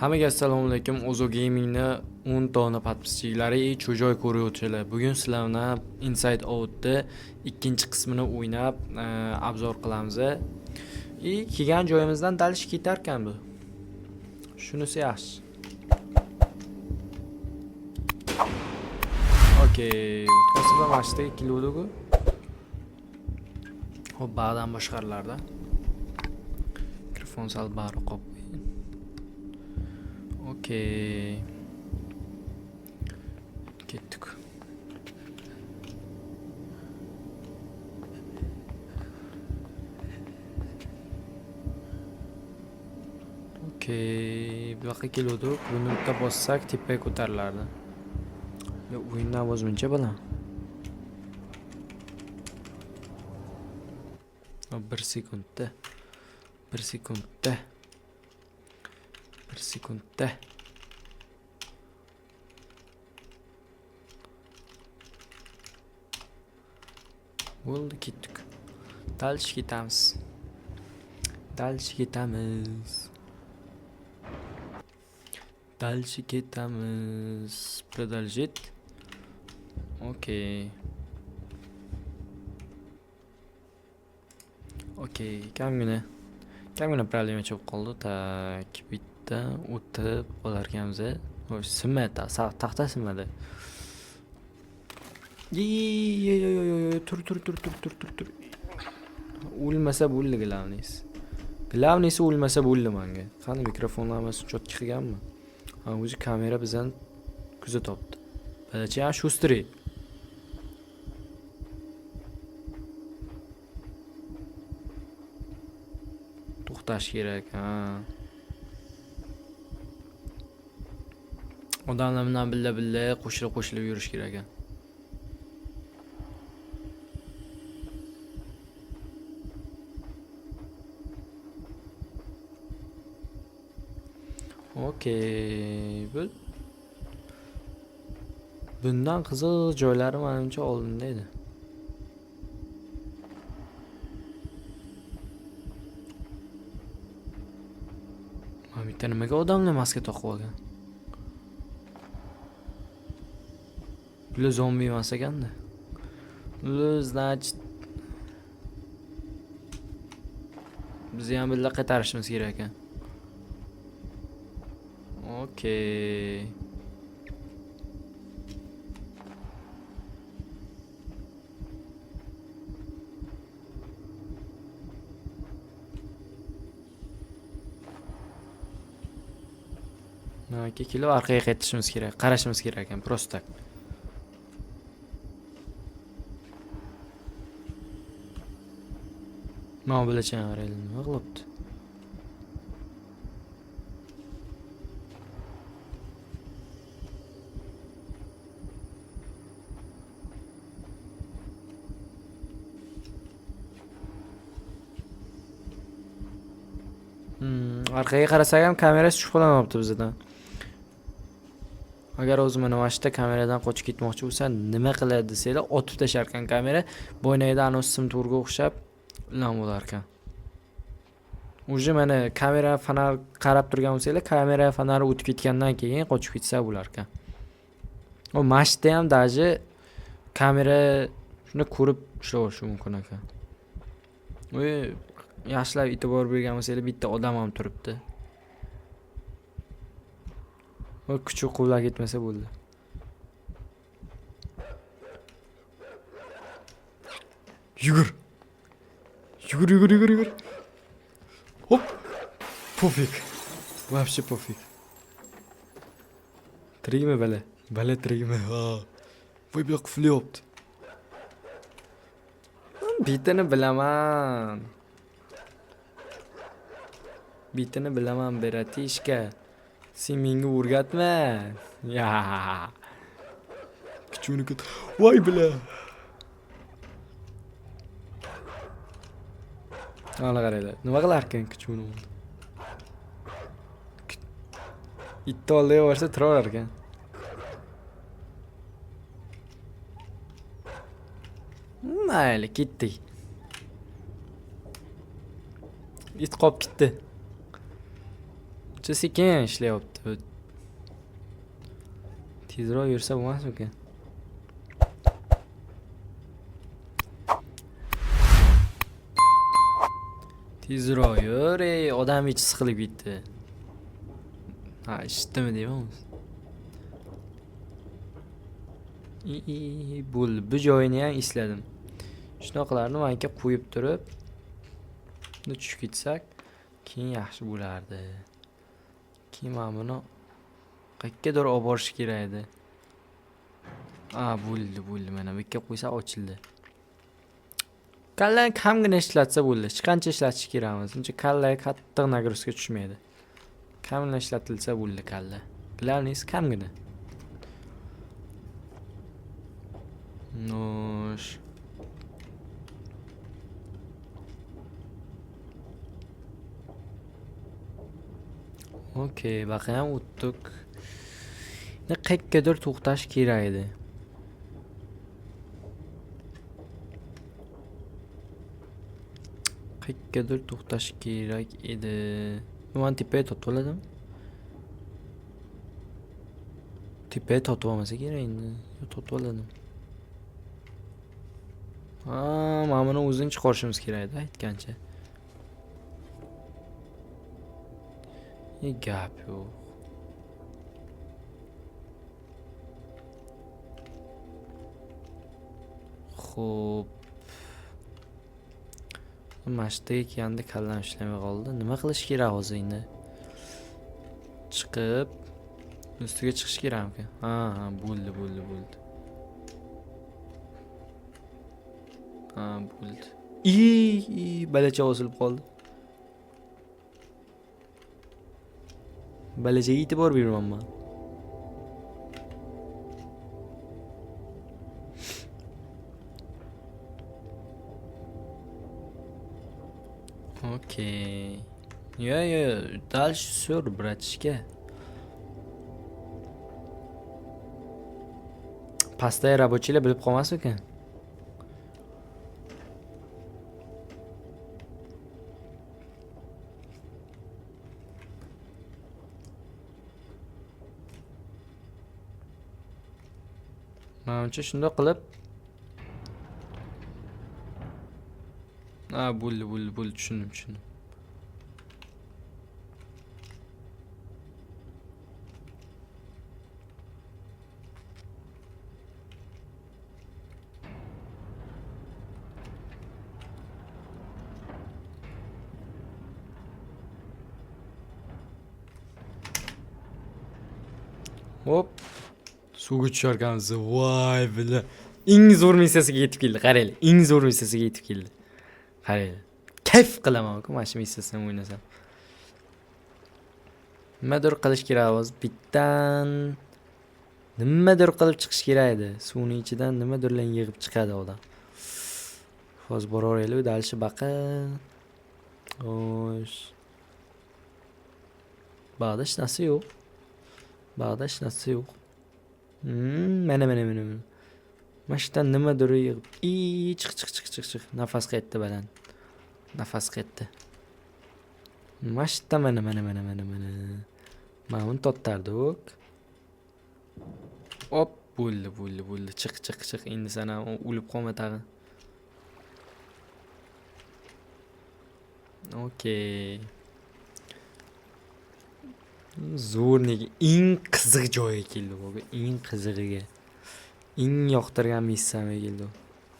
Hammaga assalomu alaykum. Ozo Gamingni 10 dona podpischiklari cho'joy ko'ruvchilar. Bugun sizlarni Inside Out'ni ikkinchi qismini o'ynab obzor qilamiz. Kelgan joyimizdan dalish ketar ekan bu. Shunisi yaxshi. Okey, o'tkazib mashtaga keluvdi-ku. Xo'p, ba'dan boshqalarda. Mikrofon sal bari qolib. Okey. Ketdik. Okey, bu yoqqa keldik. Buni bitta bossak tepaga ko'tarilardi. Yo, o'yindan o'zimcha bilan. 1 sekundda. 1 sekundda. 1 sekundda. Bo'ldi, ketdik. Dalish ketamiz. Dalish ketamiz. Dalish ketamiz. Продолжить. Okey. Okey, kamgina problema chiqib qoldi. Tak, bitta o'tib qolarkanmiz. Xo'sh, sinmadi, taxta sinmadi. Tur. O'lmasa bo'ldi Glavnisi o'lmasa bo'ldi menga. Qani mikrofonlar hammasi cho'tki qilganmi? Ha, o'zi kamera bizdan kuzatyapti. Balacha shustri. To'xtash kerak, ha. Odamlar bilan billa qo'shilib yurish kerak ekan. Okey. Bundan qiziq joylari menimcha oldinda edi. Mana bitta nimaga odamlar maska taqib olgan? Bular zombi emas ekanda. Значит biz ham birga qaytarishimiz kerak ekan. Okey. Naki kelib orqaga qaytishimiz kerak, qarashimiz kerak ekan, prosta. Mana bilachan qaraydi, nima qilibdi? Orqaga qarasak ham kamerasi shubhalanmayapti bizdan. Agar o'zi mana vaqtda kameradan qochib ketmoqchi bo'lsa, nima qiladi desanglar, otib tashar ekan kamera. Bo'ynayda anos simturga o'xshab lan bo'lar ekan. O'zi mana kamera fonar qarab turgan bo'lsanglar, kamera fonari o'tib ketgandan keyin qochib ketsa bo'lar ekan. O mashda ham daji kamera shuni ko'rib ishlashi mumkin ekan. Voy, yaxshilab e'tibor bergan bo'lsanglar, bitta odam ham turibdi. O kuchi quvlar ketmasa bo'ldi. Yugur. Hop. Pofik. Вообще pofik. Tirikmi bala? Bala tirikmi? Ha. Voy, bu yoq quflayapti. Bitini bilaman, beratishka. Sen menga o'rgatma. Ya. Kuchuni ket. Voy bila. Ana qaraylar. Nima qilar ekan kuchuni? Itti oldiga borsa turar ekan. Mayli, ketdik. It qolib ketdi. sekin ishlayapti. Tezroq yursa bo'lmasmikan? Tezroq yur, odam ichi siqilib ketdi. Ha, eshitdimi deyman. Bo'ldi. Bu joyini ham esladim. Shunaqalarni manga qo'yib turib, buni tushib ketsak, keyin yaxshi bo'lardi. Keyin men buni qayergadir olib borish kerak edi. Bo'ldi. Mana bu yerga qo'ysa ochildi. Kallani kamgina ishlatsa bo'ldi. Hech qancha ishlatish kerakmas. Uncha kallaga qattiq nagruzka tushmaydi. Kamgina ishlatilsa bo'ldi kalla. Главное kamgina. Nosh. Okey, bakayım o'tdik. Qayergadir to'xtash kerak edi. Qayergadir to'xtash kerak edi. Men tepaga tortib oladim. Tepaga tortib olmasa kerak endi. Tortib oladim. Mana buni o'zini chiqarishimiz kerak edi, aytgancha. Gap yo'q. Xo'p. Mashtaga kelganda kallam ishlamay qoldi. Nima qilish kerak hozir endi? Chiqib ustiga chiqish kerakmi? Bo'ldi. Bo'ldi. Balacha osilib qoldi. Balachaga e'tibor bermayman. Okey. Yo, дальше всё, братишка. Pastda rabochilar bilib qolmasmikan? Menimcha shunday qilib. Bo'ldi, tushundim. Hop. Suvga tusharkanmiz. Voy bila. Eng zo'r missiyasiga yetib keldi. Qaranglar, eng zo'r missiyasiga yetib keldi. Qaranglar. Kayf qilaman-ku mana shu missiyasini o'ynasam. Nimadir qilish kerak hozir. Bittan nimadir qilib chiqish kerak edi. Suvning ichidan nimadirlar yig'ib chiqadi odam. Hozir boraveraylik, dalishi baqa. Xo'sh. Bag'dash narsa yo'q. Mana. Mashdan nimadir yig'ib. Chiq. Nafas qaytdi baland. Nafas qaytdi. Mashda mana. Mana uni tortardik. Hop, bo'ldi. Chiq. Endi sana o'lib qolma tag'in. Okey. Zo'rniki eng qiziq joyga keldi bu. Eng qizig'iga. Eng yoqtirgan missiyamga keldi.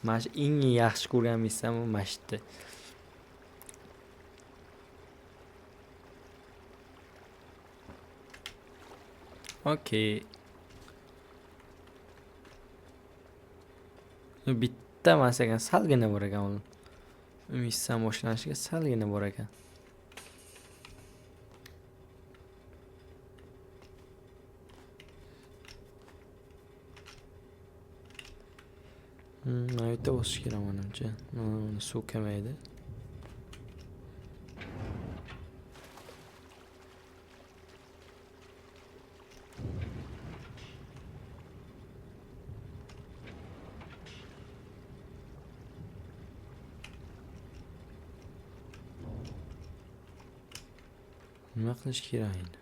Mana shu eng yaxshi ko'rgan missiyam bu mashda. Okey. Bitta masalan salgina bor ekan uni. Missiyam boshlanishiga salgina bor ekan. Ayta bosish kerak menimcha. Suv kamaydi. Nima qilish kerak endi?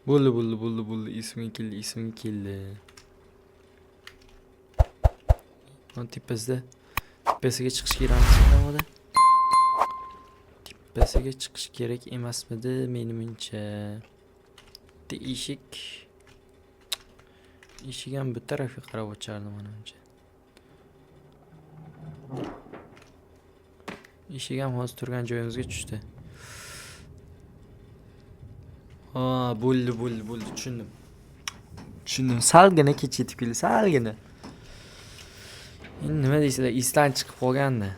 Bo'ldi. Ismga keldi. Mana tepasiga chiqish kerakmi? Tepasiga chiqish kerak emasmidi menimcha? Eshik ham bu tarafga qarab o'chardi menimcha. Eshik ham hozir turgan joyimizga tushdi. Ha, bo'ldi, tushundim. Salgina kech yetib keldi, salgina. Endi nima deysizlar, isdan chiqib qolgandi.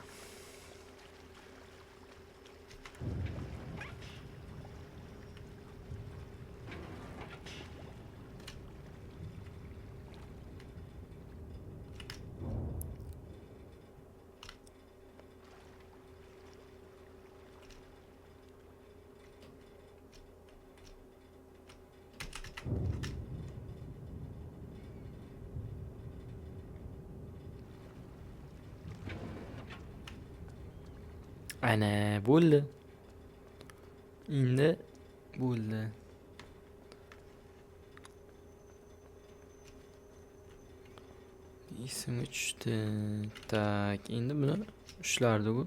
Ana, bo'ldi. Endi bo'ldi. Esimga tushdi. Tak, endi buni ushlardi-ku.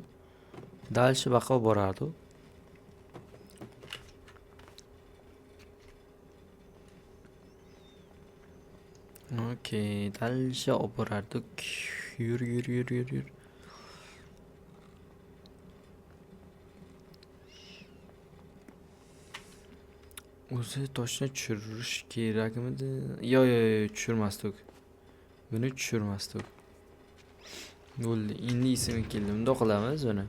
Dalshi baqa borardi. Okey, dalshi olib borardik. Yur. O'zi toshni tushirish kerakmidi? Yo'q, tushirmasdik. Buni tushirmasdik. Bo'ldi, endi esimga keldi. Bunda qilamiz buni.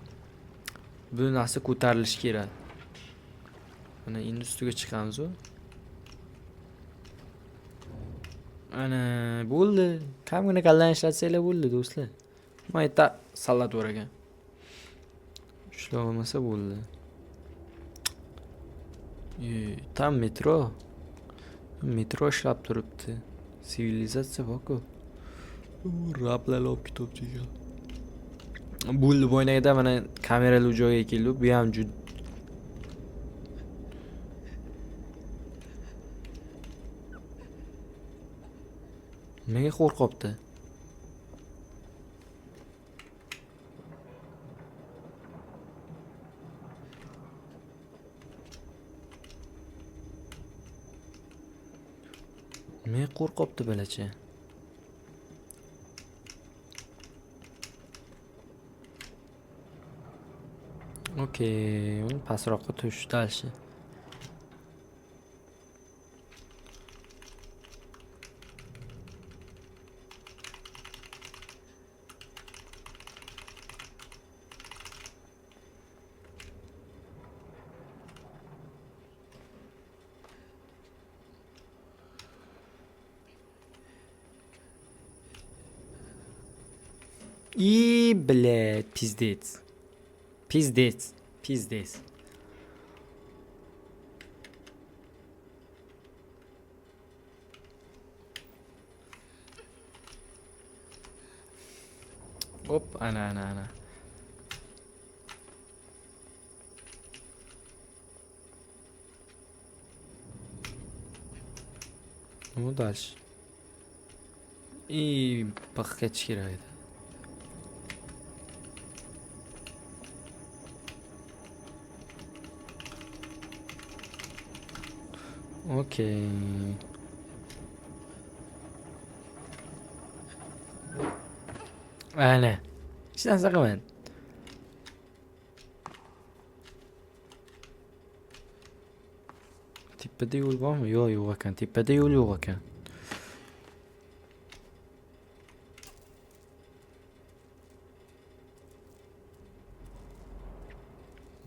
Bu narsa ko'tarilishi kerak. Mana endi ustiga chiqamiz. Ana, bo'ldi. Kamgina kallani ishlatsanglar bo'ldi, do'stlar. Mayta salat bor ekan. Ushlab olmasa bo'ldi. Tam metro ishlab turibdi. Sivilizatsiya bor-ku. Rablar olib ketibdi ekan. Bo'ldi, bo'ynagida mana kameralar joyiga keldi. Bu ham nimaga qo'rqibdi? Nimaga qo'rqibdi balacha? Okey, uni pastroqqa tush dalshi. И, блядь, пиздец. Hop, ana. Ну дальше. И пахать kerak. Okey. Ana. Hech narsa qilmadi. Tepada yo'l bormi? Yo'q ekan. Tepada yo'l yo'q ekan.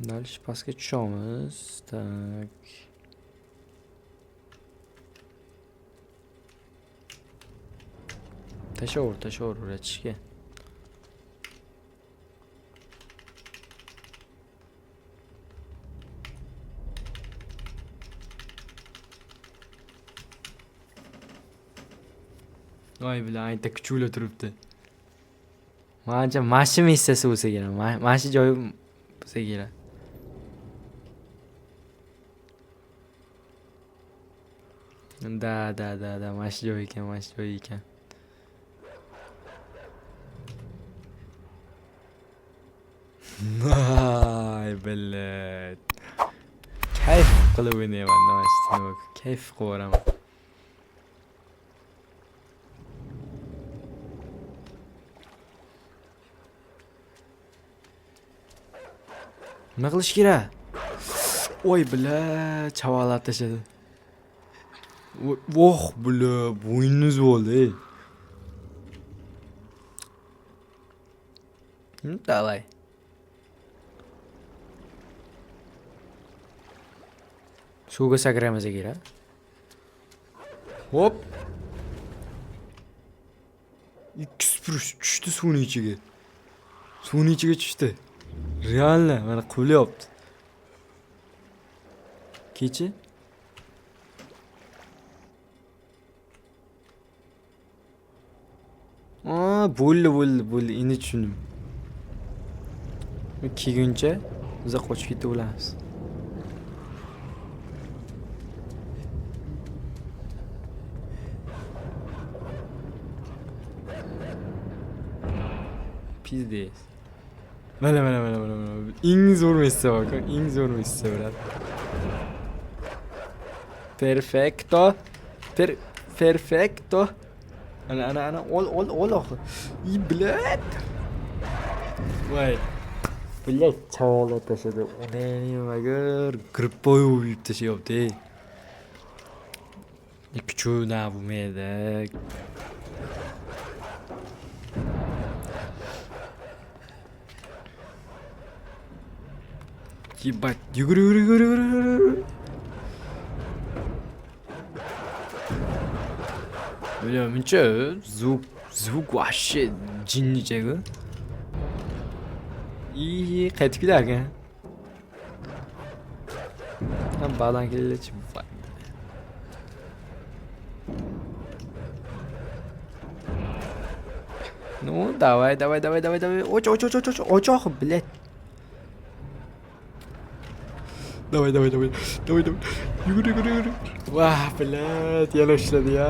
Dalish pastga tushamiz. Tak. Tashavvur o'ratishga. Voy bilan ayta kuchli turibdi. Menimcha mashina hissasi bo'lsa kerak. Mashina joyi bo'lsa kerak. Da, mana shu joy ekan, mana shu joy ekan. Ay billat. Kayf qilib o'ynayman mana shu tinok. Kayf qilib o'raman. Nima qilish kerak? Oy billat, chavalab tashladi. Voh billat, bo'yningiz bo'ldi. Давай. Suvga sakraymiz kerak. Hop. 2 supurish tushdi suvning ichiga. Suvning ichiga tushdi. Реально, mana qilyapti. Kechi? Bo'ldi. Endi tushundim. Kelguncha biz qochib ketib olamiz. Pizdes. Mana. Eng zo'r messa bak, eng zo'r messa bo'ladi. Perfecto. Ana, ol oxir. Billat. Voy. Billat chavalab tashladi. Uni nimagar grippoy uyib tashlayapti. Kuchuna bo'lmaydi. Ебать, yugur. Böyle muncha звук вообще jinnichaga. Qaytib kelarkan. Ham balan kelchi. Ну, давай. Оч, блядь. Давай. Yugur. Vah, блядь, yana ishladi ya.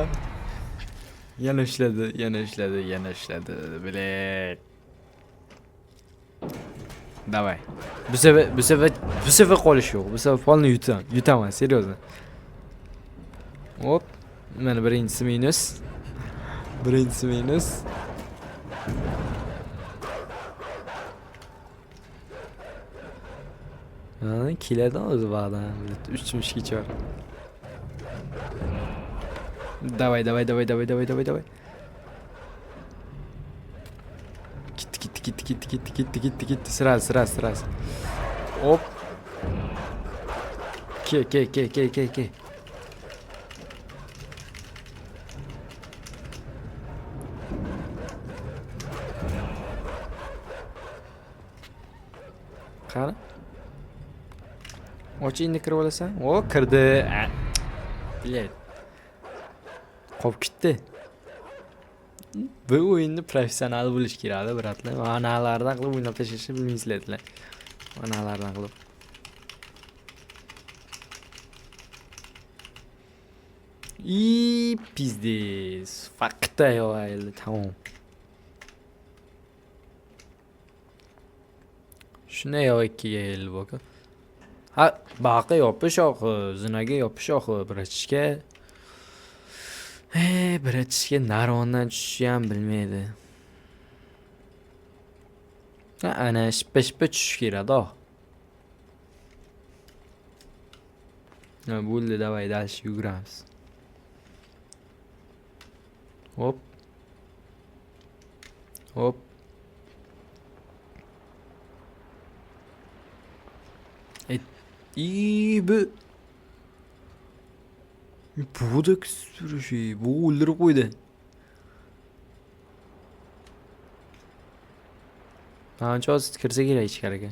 Yana ishladi, блядь. Давай. Bu sefer qolish yo'q. Bu sefer polni yutaman, серьезно. Hop. Mana birinchisi minus. Kilerden o'zi ba'dan 3 geçiyor. Давай. Gitti. Sırası. Hop. Ke. Qani? Och endi kirib olasan? O, kirdi. Bilet. Qolib ketdi. Bu o'yinni professional bo'lish kerak, bratlar. Analardan qilib o'ynab tashlashni bilmaysizlar. Analardan qilib. Pizdes. Fakta yo'q, tamam. Shuna yo'q ikkiga yil boka. Ha, baqa yopish oxi, zinaga yopish oxi, bratishga. Bratishga narvondan tushishi ham bilmaydi. Ha, ana shippa tushish kerak-da. Ha, bo'ldi, davay, dальше yuguramiz. Hop. Bu da sürü şey. Bu o'ldirib qo'ydi. Ancha oz kirsa kerak ichkariga.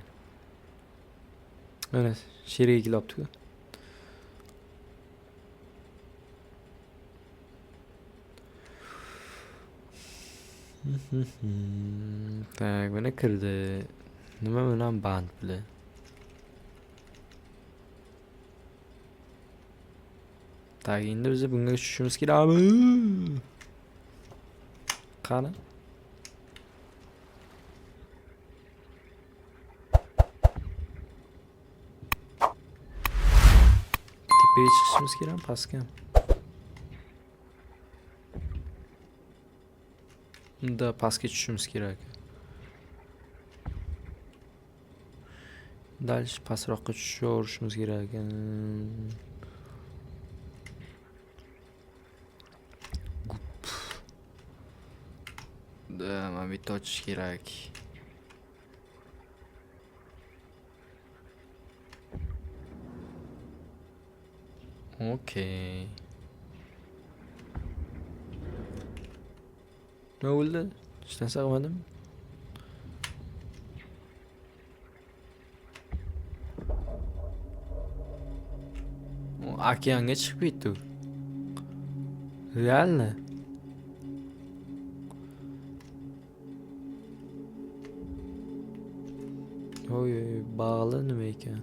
Mana sheriga kelibdi-ku. Tak, mana kirdi. Nima bilan band bilan? Tak, endi biz bunga tushishimiz kerakmi? Qani? Tepaga chiqishimiz kerakmi, pastga? Unda pastga tushishimiz kerak. Dальше pastroqqa tushaverishimiz kerak ekan. Mana bitta ochish kerak. Okey. Ne oldu? Hech narsa qilmadim. Okeanga chiqib ketdi. Реально. Oy, bog'li nima ekan?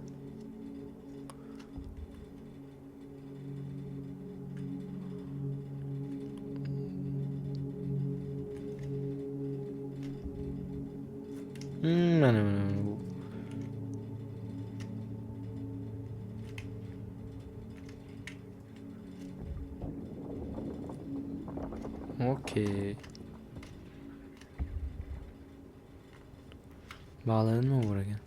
Mana bu. Okey. Bog'lanma bor ekan.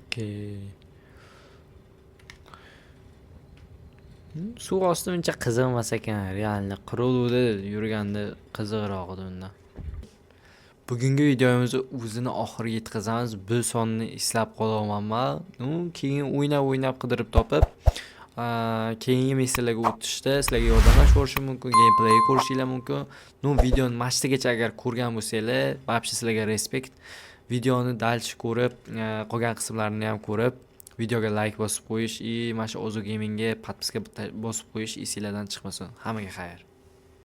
Okey. Suv osti uncha qiziq emas ekan, realni quriluvda yurganda qiziqroq edi undan. Bugungi videomizni o'zini oxiriga yetkazamiz. Bu sonni eslab qolamanman. Keyin o'ynab qidirib topib, keyingi missiyalarga o'tishda sizlarga yordamlashishim mumkin, gameplay ko'rishingiz mumkin. Videoni mashtigacha agar ko'rgan bo'lsanglar, вообще sizlarga respekt. Videoni dalch ko'rib, qolgan qismlarini ham ko'rib, videoga like bosib qo'yish, mana shu Ozu Gamingga podpiska bosib qo'yish esingizdan chiqmasin. Hammaga xayr.